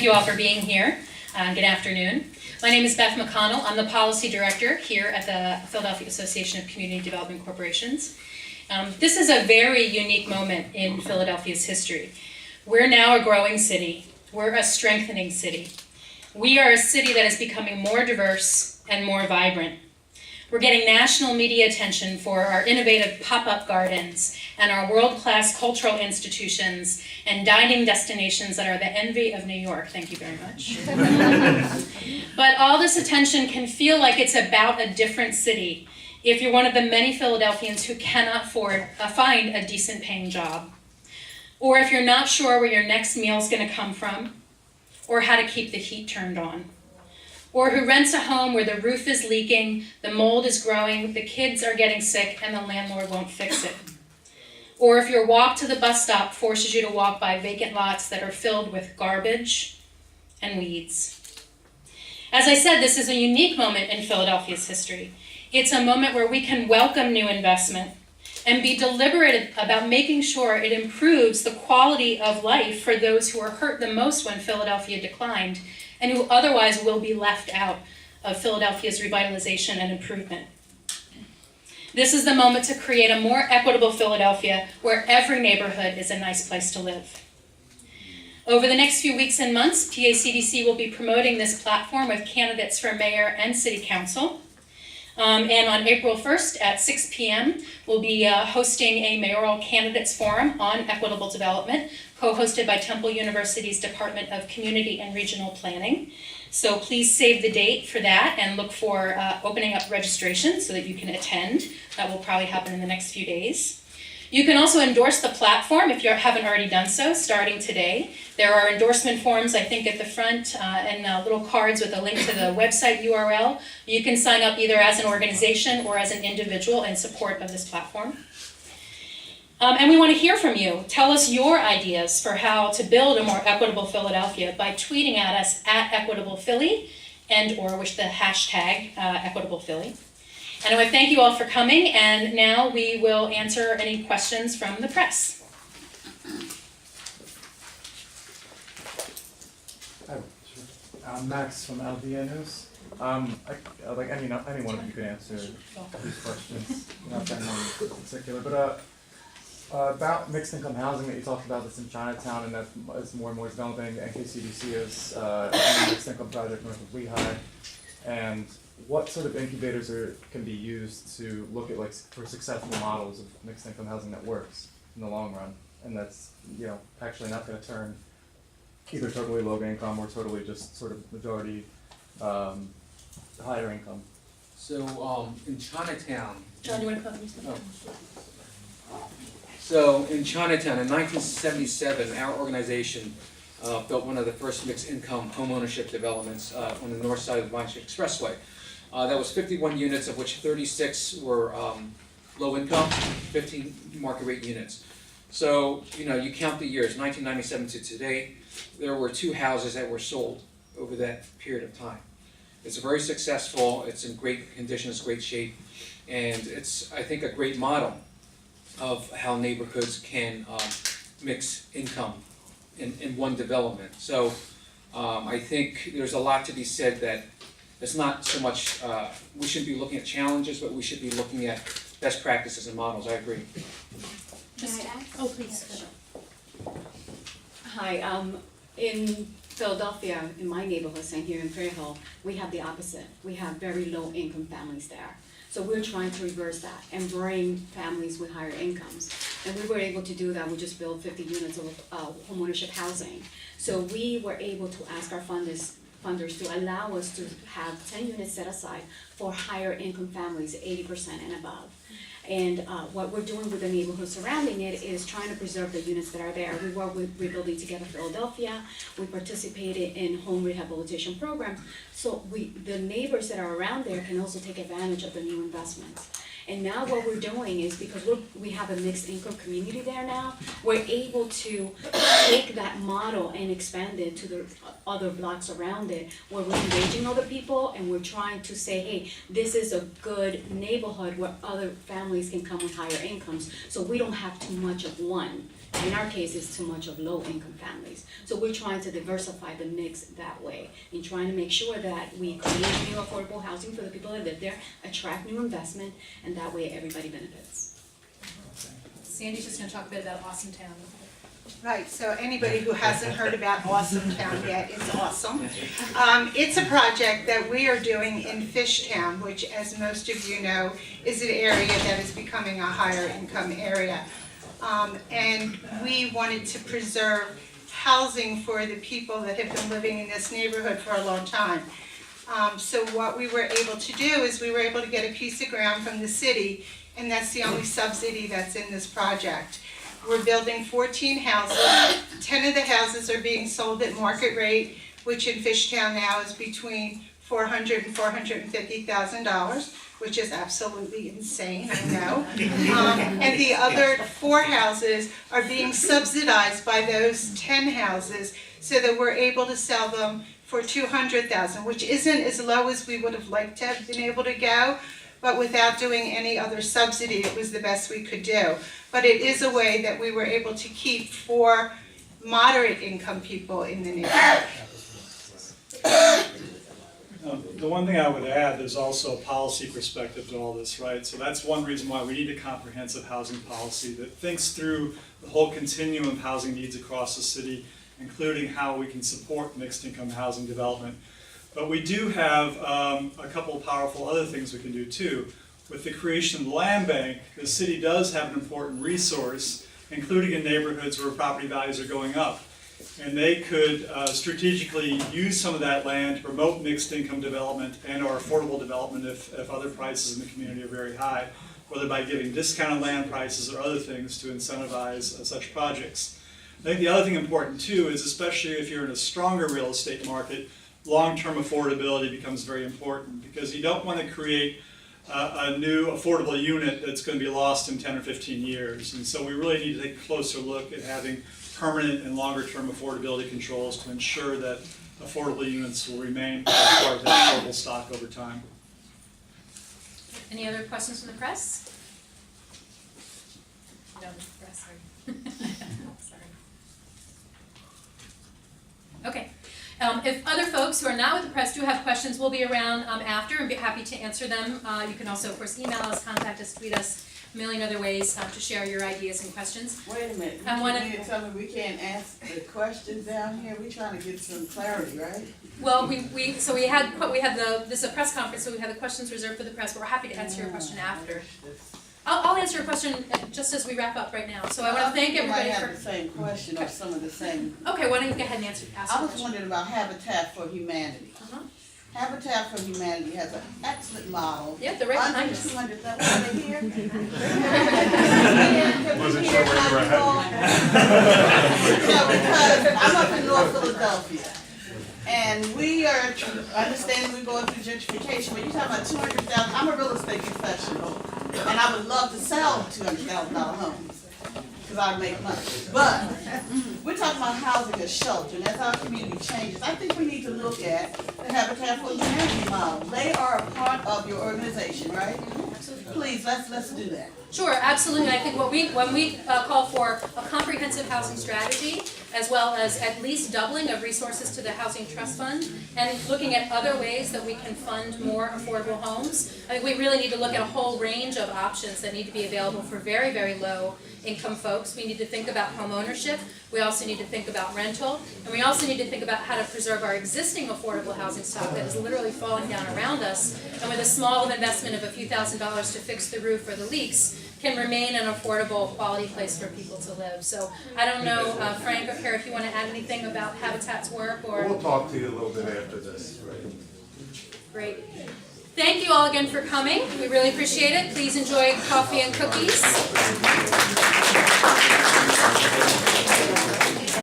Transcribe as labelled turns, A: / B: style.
A: Thank you all for being here. Good afternoon. My name is Beth McConnell. I'm the Policy Director here at the Philadelphia Association of Community Development Corporations. This is a very unique moment in Philadelphia's history. We're now a growing city. We're a strengthening city. We are a city that is becoming more diverse and more vibrant. We're getting national media attention for our innovative pop-up gardens and our world-class cultural institutions and dining destinations that are the envy of New York. Thank you very much. But all this attention can feel like it's about a different city if you're one of the many Philadelphians who cannot find a decent paying job, or if you're not sure where your next meal is going to come from, or how to keep the heat turned on, or who rents a home where the roof is leaking, the mold is growing, the kids are getting sick, and the landlord won't fix it. Or if your walk to the bus stop forces you to walk by vacant lots that are filled with garbage and weeds. As I said, this is a unique moment in Philadelphia's history. It's a moment where we can welcome new investment and be deliberate about making sure it improves the quality of life for those who were hurt the most when Philadelphia declined and who otherwise will be left out of Philadelphia's revitalization and improvement. This is the moment to create a more equitable Philadelphia where every neighborhood is a nice place to live. Over the next few weeks and months, PACDC will be promoting this platform with candidates for mayor and city council. And on April 1st at 6 p.m., we'll be hosting a mayoral candidates forum on equitable development, co-hosted by Temple University's Department of Community and Regional Planning. So please save the date for that and look for opening up registration so that you can attend. That will probably happen in the next few days. You can also endorse the platform if you haven't already done so, starting today. There are endorsement forms, I think, at the front and little cards with a link to the website URL. You can sign up either as an organization or as an individual in support of this platform. And we want to hear from you. Tell us your ideas for how to build a more equitable Philadelphia by tweeting at us at EquitablePhilly and or with the hashtag EquitablePhilly. And I want to thank you all for coming, and now we will answer any questions from the press.
B: I'm Max from LDN News. Like any one of you can answer these questions, not that one in particular. But about mixed income housing that you talked about that's in Chinatown and that is more and more developing, NKCDC is a mixed income project north of Lehigh. And what sort of incubators can be used to look at for successful models of mixed income housing that works in the long run, and that's actually not going to turn either totally low income or totally just sort of majority higher income.
C: So in Chinatown.
A: John, do you want to come?
C: So in Chinatown in 1977, our organization built one of the first mixed income homeownership developments on the north side of the Vine Street Expressway. That was 51 units, of which 36 were low income, 15 market rate units. So, you count the years, 1997 to today, there were 2 houses that were sold over that period of time. It's very successful, it's in great condition, it's great shape, and it's, I think, a great model of how neighborhoods can mix income in one development. So I think there's a lot to be said that it's not so much, we shouldn't be looking at challenges, but we should be looking at best practices and models. I agree.
A: Oh, please.
D: Hi, in Philadelphia, in my neighborhood, and here in Prairie Hill, we have the opposite. We have very low income families there. So we're trying to reverse that and bring families with higher incomes. And we were able to do that. We just built 50 units of homeownership housing. So we were able to ask our funders to allow us to have 10 units set aside for higher income families, 80% and above. And what we're doing with the neighborhood surrounding it is trying to preserve the units that are there. We work with Rebuilding Together Philadelphia. We participated in home rehabilitation programs. So the neighbors that are around there can also take advantage of the new investments. And now what we're doing is, because we have a mixed income community there now, we're able to take that model and expand it to the other blocks around it, where we're engaging other people and we're trying to say, hey, this is a good neighborhood where other families can come with higher incomes, so we don't have too much of one In our case, it's too much of low-income families. So we're trying to diversify the mix that way, and trying to make sure that we create new affordable housing for the people that live there, attract new investment, and that way everybody benefits.
A: Sandy's just gonna talk a bit about Awesome Town.
E: Right, so anybody who hasn't heard about Awesome Town yet, it's awesome. It's a project that we are doing in Fishtown, which, as most of you know, is an area that is becoming a higher income area. And we wanted to preserve housing for the people that have been living in this neighborhood for a long time. So what we were able to do is we were able to get a piece of ground from the city, and that's the only subsidy that's in this project. We're building 14 houses. 10 of the houses are being sold at market rate, which in Fishtown now is between $400,000 and $450,000, which is absolutely insane, I know. And the other 4 houses are being subsidized by those 10 houses so that we're able to sell them for $200,000, which isn't as low as we would have liked to have been able to go, but without doing any other subsidy, it was the best we could do. But it is a way that we were able to keep 4 moderate income people in the neighborhood.
F: The one thing I would add, there's also a policy perspective to all this, right? So that's one reason why we need a comprehensive housing policy that thinks through the whole continuum of housing needs across the city, including how we can support mixed income housing development. But we do have a couple of powerful other things we can do too. With the creation of the land bank, the city does have an important resource, including in neighborhoods where property values are going up. And they could strategically use some of that land to promote mixed income development and or affordable development if other prices in the community are very high, whether by giving discounted land prices or other things to incentivize such projects. I think the other thing important too is, especially if you're in a stronger real estate market, long-term affordability becomes very important, because you don't want to create a new affordable unit that's going to be lost in 10 or 15 years. And so we really need to take a closer look at having permanent and longer-term affordability controls to ensure that affordable units will remain part of that affordable stock over time.
A: Any other questions from the press? No, the press, sorry. Sorry. Okay. If other folks who are not with the press do have questions, we'll be around after and be happy to answer them. You can also, of course, email us, contact us, tweet us, a million other ways to share your ideas and questions.
G: Wait a minute, you mean to tell me we can't ask the questions down here? We're trying to get some clarity, right?
A: Well, this is a press conference, so we have the questions reserved for the press, but we're happy to answer your question after. I'll answer your question just as we wrap up right now. So I want to thank everybody
G: might
A: for.
G: have the same question or some of the same.
A: Okay, why don't you go ahead and ask
G: I
A: the
G: was
A: question.
G: wondering about Habitat for Humanity. Habitat for Humanity has an excellent model.
A: Yep, they're right behind
G: Under
A: us.
G: 200,000. Are they here?
B: Wasn't sure where you were
G: No, because I'm up in North Philadelphia. And we are, understand we're going through gentrification, but you're talking about 200,000, I'm a real estate professional, and I would love to sell $200,000 homes, because I make money. But we're talking about housing as shelter, and as our community changes, I think we need to look at the Habitat for Humanity model. They are a part of your organization, right?
A: Absolutely.
G: Please, let's do that.
A: Sure, absolutely. I think when we call for a comprehensive housing strategy, as well as at least doubling of resources to the Housing Trust Fund, and looking at other ways that we can fund more affordable homes, I think we really need to look at a whole range of options that need to be available for very, very low income folks. We need to think about home ownership. We also need to think about rental, and we also need to think about how to preserve our existing affordable housing stock that is literally falling down around us, and with a small investment of a few $1,000s to fix the roof or the leaks, can remain an affordable, quality place for people to live. So I don't know, Frank or Kara, if you want to add anything about Habitat's work, or.
H: We'll talk to you a little bit after this.
A: Great. Thank you all again for coming. We really appreciate it. Please enjoy coffee and cookies.